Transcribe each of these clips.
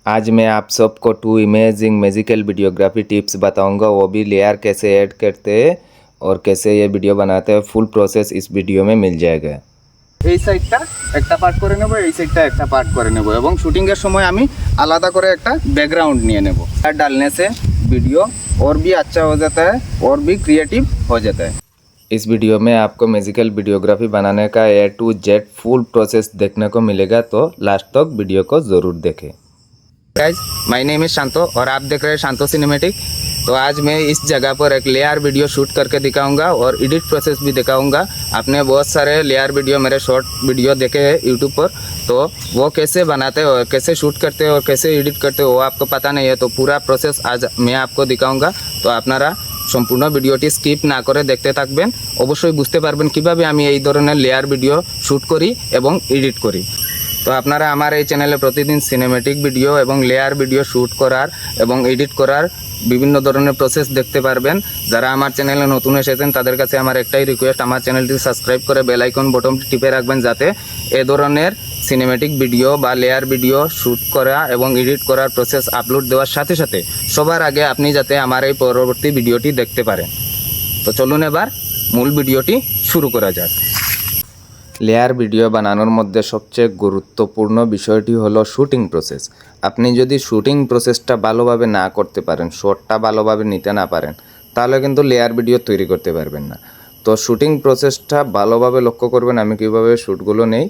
आज मैं आप सबको two amazing magical videography tips बताऊंगा, वो भी लेयर कैसे ऐड करते हैं और कैसे ये वीडियो बनाते हैं। फुल प्रोसेस इस वीडियो में मिल जाएगा। এই সাইডটা একটা পার্ট করে নেব, এই সাইডটা একটা পার্ট করে নেব এবং শুটিংয়ের সময় আমি আলাদা করে একটা ব্যাকগ্রাউন্ड নিয়ে নেব। আর डालने से वीडियो और भी अच्छा हो जाता है और भी क्रिएटिव हो जाता है। इस वीडियो में आपको मैजिकल वीडियोग्राफी बनाने का A to Z full process देखने को मिलेगा, तो लास्ट तक वीडियो को ज़रूर देखें। Guys, my name is Shanto और आप देख रहे हैं शांतो सिनेमैटिक। तो आज मैं इस जगह पर एक लेयर वीडियो शूट करके दिखाऊंगा और एडिट प्रोसेस भी दिखाऊंगा। आपने बहुत सारे लेयर वीडियो, मेरे शॉर्ट वीडियो देखे हैं यूट्यूब पर, तो वो कैसे बनाते हैं और कैसे शूट करते हैं और कैसे एडिट करते हैं वो आपको पता नहीं है। तो पूरा प्रोसेस आज मैं आपको दिखाऊंगा। तो আপনারা সম্পূর্ণ ভিডিওটি স্কিপ না করে দেখতে থাকবেন। অবশ্যই বুঝতে পারবেন কিভাবে আমি এই ধরনের লেয়ার ভিডিও শ্যুট করি এবং এডিট করি। তো আপনারা আমার এই চ্যানেলে প্রতিদিন সিনেম্যাটিক ভিডিও এবং লেয়ার ভিডিও শ্যুট করার এবং এডিট করার বিভিন্ন ধরনের প্রসেস দেখতে পারবেন। যারা আমার চ্যানেলে নতুন এসেছেন তাদের কাছে আমার একটাই রিকোয়েস্ট, আমার চ্যানেলটি সাবস্ক্রাইব করে বেল আইকন বটনটি টিপে রাখবেন, যাতে এ ধরনের সিনেম্যাটিক ভিডিও বা লেয়ার ভিডিও শ্যুট করা এবং এডিট করার প্রসেস আপলোড দেওয়ার সাথে সাথে সবার আগে আপনি যাতে আমার এই পরবর্তী ভিডিওটি দেখতে পারেন। তো চলুন এবার মূল ভিডিওটি শুরু করা যাক। লেয়ার ভিডিও বানানোর মধ্যে সবচেয়ে গুরুত্বপূর্ণ বিষয়টি হলো শুটিং প্রসেস। আপনি যদি শুটিং প্রসেসটা ভালোভাবে না করতে পারেন, শটটা ভালোভাবে নিতে না পারেন, তাহলে কিন্তু লেয়ার ভিডিও তৈরি করতে পারবেন না। তো শুটিং প্রসেসটা ভালোভাবে লক্ষ্য করবেন আমি কীভাবে শ্যুটগুলো নেই,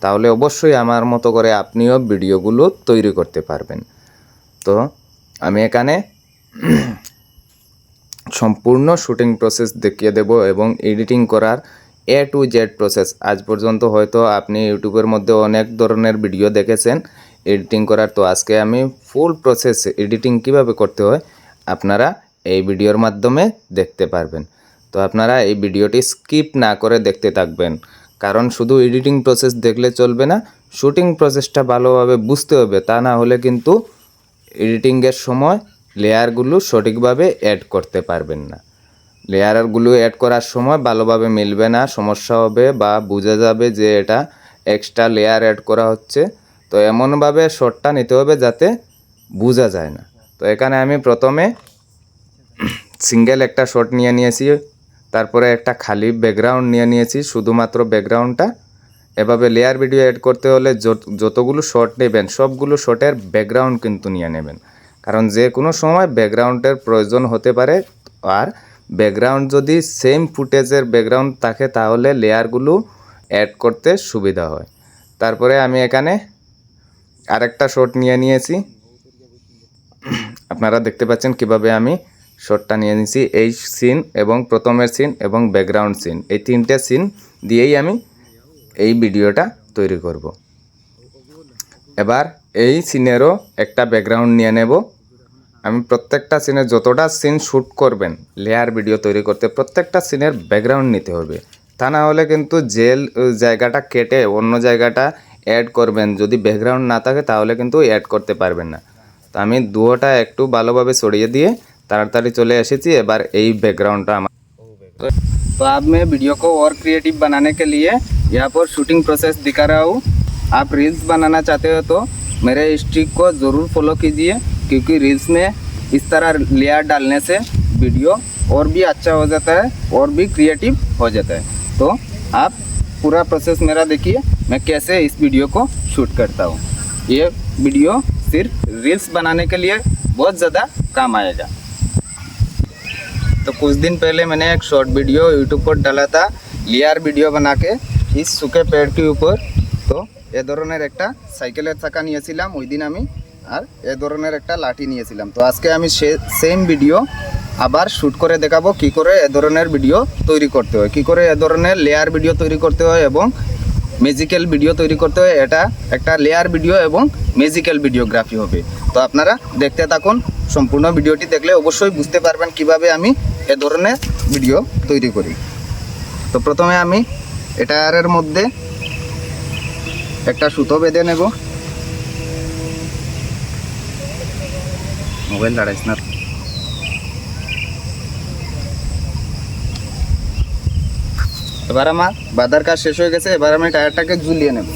তাহলে অবশ্যই আমার মতো করে আপনিও ভিডিওগুলো তৈরি করতে পারবেন। তো আমি এখানে সম্পূর্ণ শুটিং প্রসেস দেখিয়ে দেব এবং এডিটিং করার A to Z প্রসেস। আজ পর্যন্ত হয়তো আপনি ইউটিউবের মধ্যে অনেক ধরনের ভিডিও দেখেছেন এডিটিং করার, তো আজকে আমি ফুল প্রসেস এডিটিং কিভাবে করতে হয় আপনারা এই ভিডিওর মাধ্যমে দেখতে পারবেন। তো আপনারা এই ভিডিওটি স্কিপ না করে দেখতে থাকবেন, কারণ শুধু এডিটিং প্রসেস দেখলে চলবে না, শুটিং প্রসেসটা ভালোভাবে বুঝতে হবে। তা না হলে কিন্তু এডিটিংয়ের সময় লেয়ারগুলো সঠিকভাবে অ্যাড করতে পারবেন না। লেয়ারগুলো অ্যাড করার সময় ভালোভাবে মিলবে না, সমস্যা হবে বা বোঝা যাবে যে এটা এক্সট্রা লেয়ার অ্যাড করা হচ্ছে। তো এমনভাবে শটটা নিতে হবে যাতে বোঝা যায় না। তো এখানে আমি প্রথমে সিঙ্গেল একটা শট নিয়ে নিয়েছি, তারপরে একটা খালি ব্যাকগ্রাউন্ড নিয়ে নিয়েছি, শুধুমাত্র ব্যাকগ্রাউন্ডটা। এভাবে লেয়ার ভিডিও অ্যাড করতে হলে যতগুলো শট নেবেন সবগুলো শটের ব্যাকগ্রাউন্ড কিন্তু নিয়ে নেবেন, কারণ যে কোনো সময় ব্যাকগ্রাউন্ডের প্রয়োজন হতে পারে। আর ব্যাকগ্রাউন্ড যদি সেম ফুটেজের ব্যাকগ্রাউন্ড থাকে তাহলে লেয়ারগুলো অ্যাড করতে সুবিধা হয়। তারপরে আমি এখানে আরেকটা শট নিয়ে নিয়েছি, আপনারা দেখতে পাচ্ছেন কিভাবে আমি শটটা নিয়ে নিয়েছি। এই সিন এবং প্রথমের সিন এবং ব্যাকগ্রাউন্ড সিন, এই তিনটে সিন দিয়েই আমি এই ভিডিওটা তৈরি করব। এবার এই সিনেরও একটা ব্যাকগ্রাউন্ড নিয়ে নেব। আমি প্রত্যেকটা সিনের যতটা সিন শ্যুট করবেন লেয়ার ভিডিও তৈরি করতে, প্রত্যেকটা সিনের ব্যাকগ্রাউন্ড নিতে হবে। তা না হলে কিন্তু যে জায়গাটা কেটে অন্য জায়গাটা অ্যাড করবেন, যদি ব্যাকগ্রাউন্ড না থাকে তাহলে কিন্তু অ্যাড করতে পারবেন না। তো আমি দুটোটা একটু ভালোভাবে ছড়িয়ে দিয়ে তাড়াতাড়ি চলে এসেছি। এবার এই बैकग्राउंडটা আমার। तो अब मैं वीडियो को और क्रिएटिव बनाने के लिए यहाँ पर शूटिंग प्रोसेस दिखा रहा हूँ। आप रील्स बनाना चाहते हो तो मेरे इस ट्रिक को ज़रूर फॉलो कीजिए, क्योंकि रील्स में इस तरह लेयर डालने से वीडियो और भी अच्छा हो जाता है और भी क्रिएटिव हो जाता है। तो आप पूरा प्रोसेस मेरा देखिए, मैं कैसे इस वीडियो को शूट करता हूँ। ये वीडियो सिर्फ रील्स बनाने के लिए बहुत ज़्यादा काम आएगा। तो कुछ दिन पहले मैंने एक शॉर्ट वीडियो यूट्यूब पर डाला था, लेयर वीडियो बना के इस सूखे पेड़ के ऊपर। तो এ ধরনের একটা সাইকেলের চাকা নিয়েছিলাম ওই দিন আমি, আর এ ধরনের একটা লাঠি নিয়েছিলাম। তো আজকে আমি সেম ভিডিও আবার শ্যুট করে দেখাবো কী করে এ ধরনের ভিডিও তৈরি করতে হয়, কী করে এ ধরনের লেয়ার ভিডিও তৈরি করতে হয় এবং ম্যাজিক্যাল ভিডিও তৈরি করতে হয়। এটা একটা লেয়ার ভিডিও এবং ম্যাজিক্যাল ভিডিওগ্রাফি হবে। তো আপনারা দেখতে থাকুন, সম্পূর্ণ ভিডিওটি দেখলে অবশ্যই বুঝতে পারবেন কিভাবে আমি এ ধরনের ভিডিও তৈরি করি। তো প্রথমে আমি এটার মধ্যে একটা সুতো বেঁধে নেব। মোবাইল দাঁড়াইস না। এবার আমার বাঁধার কাজ শেষ হয়ে গেছে। এবার আমি টায়ারটাকে ঝুলিয়ে নেব।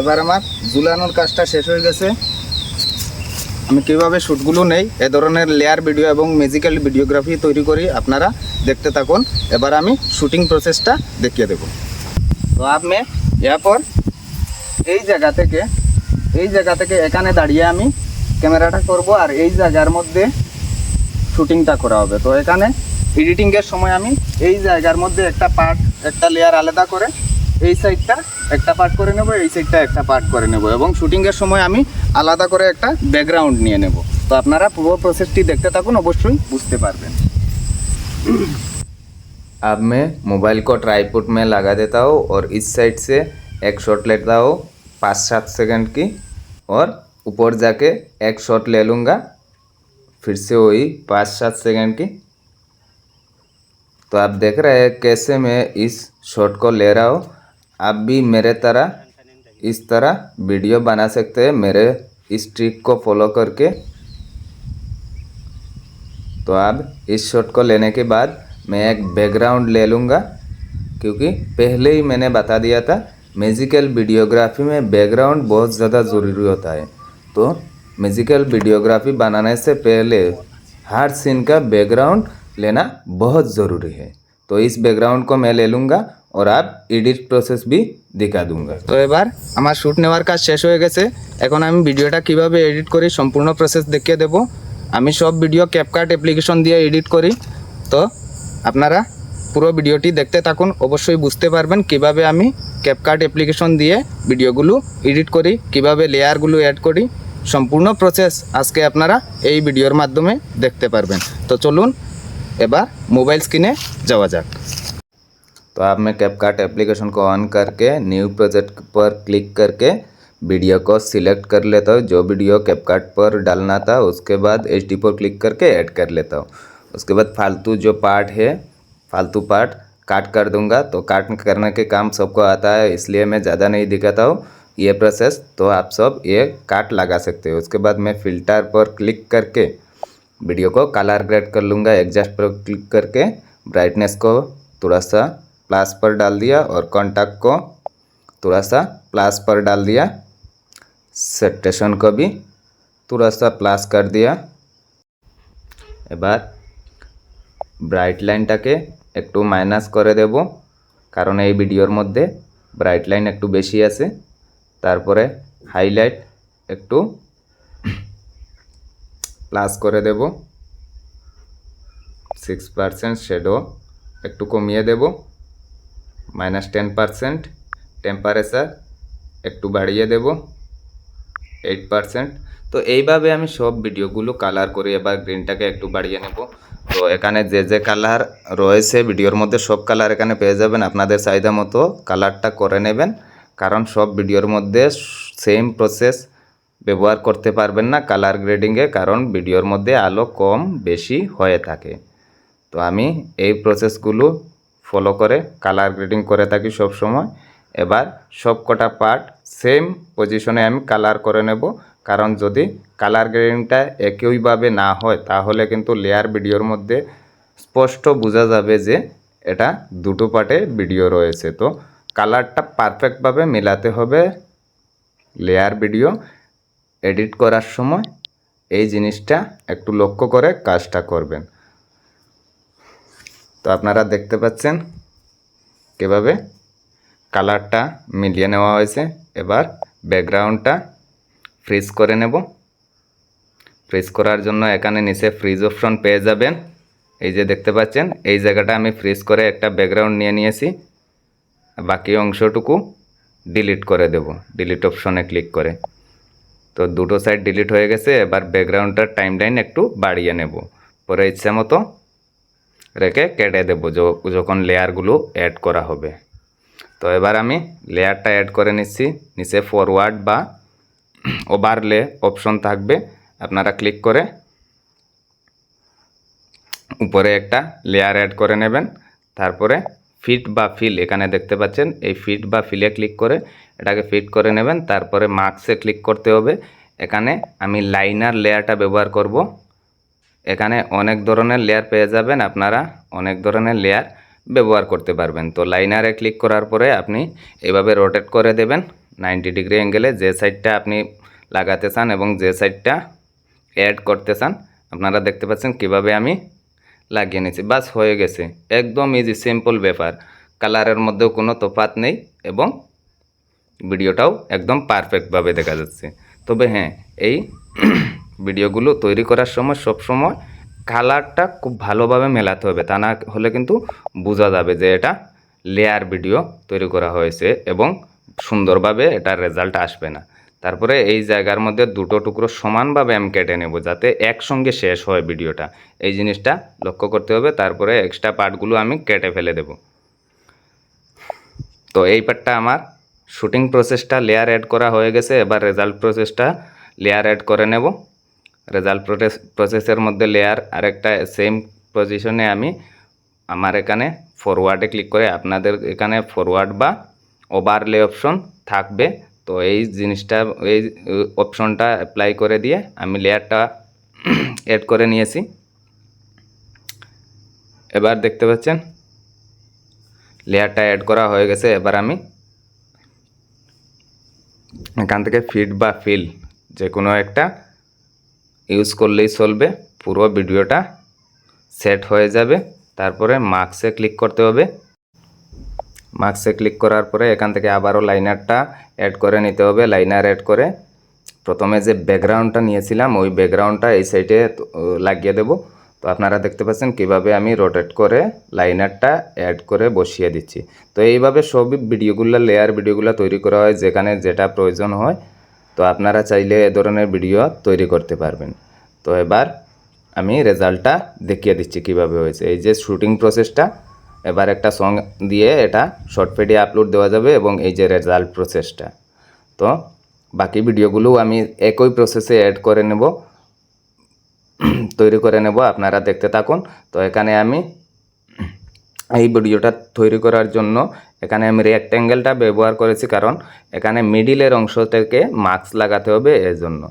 এবার আমার ঝুলানোর কাজটা শেষ হয়ে গেছে। আমি কীভাবে শ্যুটগুলো নেই এ ধরনের লেয়ার ভিডিও এবং ম্যাজিক্যাল ভিডিওগ্রাফি তৈরি করি, আপনারা দেখতে থাকুন। এবার আমি শুটিং প্রসেসটা দেখিয়ে দেব। তো আপনি এরপর এই জায়গা থেকে এখানে দাঁড়িয়ে আমি ক্যামেরাটা করব, আর এই জায়গার মধ্যে শুটিংটা করা হবে। তো এখানে এডিটিংয়ের সময় আমি এই জায়গার মধ্যে একটা লেয়ার আলাদা করে এই সাইডটা একটা পার্ট করে নেব, এই সাইডটা একটা পার্ট করে নেব, এবং শুটিংয়ের সময় আমি আলাদা করে একটা ব্যাকগ্রাউন্ড নিয়ে নেব। তো আপনারা পুরো প্রসেসটি দেখতে থাকুন, অবশ্যই বুঝতে পারবেন। अब मैं मोबाइल को ट्राईपोड में लगा देता हूँ और इस साइड से एक शॉट लेता हूँ 5-7 सेकंड की, और ऊपर जाके एक शॉट ले लूँगा फिर से वही 5-7 सेकंड की। तो आप देख रहे हैं कैसे मैं इस शॉट को ले रहा हूँ। आप भी मेरे तरह इस तरह वीडियो बना सकते हैं मेरे इस ट्रिक को फॉलो करके। तो अब इस शॉट को लेने के बाद मैं एक बैकग्राउंड ले लूँगा, क्योंकि पहले ही मैंने बता दिया था म्यूजिकल वीडियोग्राफी में बैकग्राउंड बहुत ज़्यादा ज़रूरी होता है। तो म्यूजिकल वीडियोग्राफी बनाने से पहले हर सीन का बैकग्राउंड लेना बहुत ज़रूरी है। तो इस बैकग्राउंड को मैं ले लूँगा और आप एडिट प्रोसेस भी दिखा दूँगा। তো এবার আমার শ্যুট নেওয়ার কাজ শেষ হয়ে গেছে। এখন আমি ভিডিওটা কিভাবে এডিট করি সম্পূর্ণ প্রসেস দেখিয়ে দেব। আমি সব ভিডিও ক্যাপকাট অ্যাপ্লিকেশন দিয়ে এডিট করি। তো আপনারা পুরো ভিডিওটি দেখতে থাকুন, অবশ্যই বুঝতে পারবেন কিভাবে আমি ক্যাপকাট অ্যাপ্লিকেশন দিয়ে ভিডিওগুলো এডিট করি, কিভাবে লেয়ারগুলো অ্যাড করি। সম্পূর্ণ প্রসেস আজকে আপনারা এই ভিডিওর মাধ্যমে দেখতে পারবেন। তো চলুন এবার মোবাইল স্ক্রিনে যাওয়া যাক। तो अब मैं कैपकट एप्लीकेशन को ऑन करके न्यू प्रोजेक्ट पर क्लिक करके वीडियो को सिलेक्ट कर लेता हूँ। जो वीडियो कैपकट पर डालना था उसके बाद HD पर क्लिक करके ऐड कर लेता हूँ। उसके बाद फालतू जो पार्ट है फालतू पार्ट काट कर दूंगा। तो काट करने के काम सबको आता है, इसलिए मैं ज़्यादा नहीं दिखाता हूँ ये प्रोसेस। तो आप सब ये काट लगा सकते हो। उसके बाद मैं फ़िल्टर पर क्लिक करके वीडियो को कलर ग्रेड कर लूँगा। एडजस्ट पर क्लिक करके ब्राइटनेस को थोड़ा सा प्लस पर डाल दिया और कॉन्टैक्ट को थोड़ा सा प्लस पर डाल दिया। सैचुरेशन को भी थोड़ा सा प्लस कर दिया। এবার ব্রাইট লাইনটাকে একটু মাইনাস করে দেব, কারণ এই ভিডিওর মধ্যে ব্রাইট লাইন একটু বেশি আছে। তারপরে হাইলাইট একটু প্লাস করে দেব, 6% শ্যাডো একটু কমিয়ে দেব, -10%। টেম্পারেচার একটু বাড়িয়ে দেব 8%। তো এইভাবে আমি সব ভিডিওগুলো কালার করি। এবার গ্রিনটাকে একটু বাড়িয়ে নেব। তো এখানে যে কালার রয়েছে ভিডিওর মধ্যে সব কালার এখানে পেয়ে যাবেন। আপনাদের চাহিদা মতো কালারটা করে নেবেন, কারণ সব ভিডিওর মধ্যে সেম প্রসেস ব্যবহার করতে পারবেন না কালার গ্রেডিংয়ে, কারণ ভিডিওর মধ্যে আলো কম বেশি হয়ে থাকে। তো আমি এই প্রসেসগুলো ফলো করে কালার গ্রেডিং করে থাকি সব সময়। এবার সব কটা পার্ট সেম পজিশনে আমি কালার করে নেব, কারণ যদি কালার গ্রেডিংটা একইভাবে না হয় তাহলে কিন্তু লেয়ার ভিডিওর মধ্যে স্পষ্ট বোঝা যাবে যে এটা দুটো পার্টে ভিডিও রয়েছে। তো কালারটা পারফেক্টভাবে মেলাতে হবে লেয়ার ভিডিও এডিট করার সময়। এই জিনিসটা একটু লক্ষ্য করে কাজটা করবেন। তো আপনারা দেখতে পাচ্ছেন কিভাবে কালারটা মিলিয়ে নেওয়া হয়েছে। এবার ব্যাকগ্রাউন্ডটা ফ্রিজ করে নেব। ফ্রিজ করার জন্য এখানে নিচে ফ্রিজ অপশন পেয়ে যাবেন। এই যে দেখতে পাচ্ছেন এই জায়গাটা আমি ফ্রিজ করে একটা ব্যাকগ্রাউন্ড নিয়ে নিয়েছি। বাকি অংশটুকু ডিলিট করে দেব ডিলিট অপশনে ক্লিক করে। তো দুটো সাইড ডিলিট হয়ে গেছে। এবার ব্যাকগ্রাউন্ডটার টাইমলাইন একটু বাড়িয়ে নেব, পরে ইচ্ছা মতো রেখে কেটে দেব যখন লেয়ারগুলো অ্যাড করা হবে। তো এবার আমি লেয়ারটা অ্যাড করে নিচ্ছি। নিচে ফরওয়ার্ড বা ওভারলে অপশন থাকবে, আপনারা ক্লিক করে উপরে একটা লেয়ার অ্যাড করে নেবেন। তারপরে ফিট বা ফিল এখানে দেখতে পাচ্ছেন, এই ফিট বা ফিলে ক্লিক করে এটাকে ফিট করে নেবেন। তারপরে মার্কসে ক্লিক করতে হবে। এখানে আমি লাইনার লেয়ারটা ব্যবহার করব। এখানে অনেক ধরনের লেয়ার পেয়ে যাবেন, আপনারা অনেক ধরনের লেয়ার ব্যবহার করতে পারবেন। তো লাইনারে ক্লিক করার পরে আপনি এভাবে রোটেট করে দেবেন 90 ডিগ্রি অ্যাঙ্গেলে যে সাইডটা আপনি লাগাতে চান এবং যে সাইডটা অ্যাড করতে চান আপনারা দেখতে পাচ্ছেন কিভাবে আমি লাগিয়ে নিয়েছি। বাস হয়ে গেছে, একদম ইজি সিম্পল ব্যাপার। কালারের মধ্যেও কোনো তফাৎ নেই এবং ভিডিওটাও একদম পারফেক্টভাবে দেখা যাচ্ছে। তবে হ্যাঁ, এই ভিডিওগুলো তৈরি করার সময় সবসময় কালারটা খুব ভালোভাবে মেলাতে হবে, তা না হলে কিন্তু বোঝা যাবে যে এটা লেয়ার ভিডিও তৈরি করা হয়েছে এবং সুন্দরভাবে এটার রেজাল্ট আসবে না। তারপরে এই জায়গার মধ্যে দুটো টুকরো সমানভাবে আমি কেটে নেব যাতে একসঙ্গে শেষ হয় ভিডিওটা, এই জিনিসটা লক্ষ্য করতে হবে। তারপরে এক্সট্রা পার্টগুলো আমি কেটে ফেলে দেব। তো এই পার্টটা আমার শুটিং প্রসেসটা লেয়ার অ্যাড করা হয়ে গেছে। এবার রেজাল্ট প্রসেসটা লেয়ার অ্যাড করে নেব। রেজাল্ট প্রসেসের মধ্যে লেয়ার আরেকটা সেম পজিশনে আমি আমার এখানে ফরওয়ার্ডে ক্লিক করে, আপনাদের এখানে ফরওয়ার্ড বা ওভারলে অপশন থাকবে, তো এই জিনিসটা এই অপশনটা অ্যাপ্লাই করে দিয়ে আমি লেয়ারটা অ্যাড করে নিয়েছি। এবার দেখতে পাচ্ছেন লেয়ারটা অ্যাড করা হয়ে গেছে। এবার আমি এখান থেকে ফিট বা ফিল যে কোনো একটা ইউজ করলেই চলবে, পুরো ভিডিওটা সেট হয়ে যাবে। তারপরে মার্কসে ক্লিক করতে হবে। মার্কসে ক্লিক করার পরে এখান থেকে আবারও লাইনারটা অ্যাড করে নিতে হবে। লাইনার অ্যাড করে প্রথমে যে ব্যাকগ্রাউন্ডটা নিয়েছিলাম ওই ব্যাকগ্রাউন্ডটা এই সাইডে লাগিয়ে দেব। তো আপনারা দেখতে পাচ্ছেন কিভাবে আমি রোটেট করে লাইনারটা অ্যাড করে বসিয়ে দিচ্ছি। তো এইভাবে সব ভিডিওগুলো লেয়ার ভিডিওগুলো তৈরি করা হয় যেখানে যেটা প্রয়োজন হয়। তো আপনারা চাইলে এ ধরনের ভিডিও তৈরি করতে পারবেন। তো এবার আমি রেজাল্টটা দেখিয়ে দিচ্ছি কিভাবে হয়েছে। এই যে শুটিং প্রসেসটা, এবার একটা সং দিয়ে এটা শর্ট ভিডিও আপলোড দেওয়া যাবে এবং এই যে রেজাল্ট প্রসেসটা। তো বাকি ভিডিওগুলো আমি একই প্রসেসে অ্যাড করে নেব, তৈরি করে নেব, আপনারা দেখতে থাকুন। তো এখানে আমি এই ভিডিওটা তৈরি করার জন্য এখানে আমি রেক্ট্যাঙ্গেলটা ব্যবহার করেছি, কারণ এখানে মিডিলের অংশ থেকে মার্কস লাগাতে হবে এর জন্য।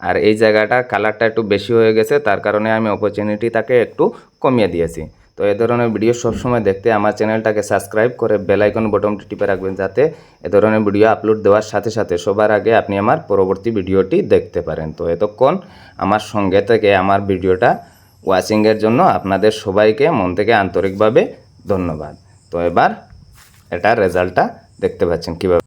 আর এই জায়গাটা কালারটা একটু বেশি হয়ে গেছে, তার কারণে আমি অপরচুনিটিটাকে একটু কমিয়ে দিয়েছি। তো এই ধরনের ভিডিও সবসময় দেখতে আমার চ্যানেলটাকে সাবস্ক্রাইব করে বেল আইকন বটনটি টিপে রাখবেন, যাতে এ ধরনের ভিডিও আপলোড দেওয়ার সাথে সাথে সবার আগে আপনি আমার পরবর্তী ভিডিওটি দেখতে পারেন। তো এতক্ষণ আমার সঙ্গে থেকে আমার ভিডিওটা ওয়াচিংয়ের জন্য আপনাদের সবাইকে মন থেকে আন্তরিকভাবে ধন্যবাদ। তো এবার এটার রেজাল্টটা দেখতে পাচ্ছেন কীভাবে।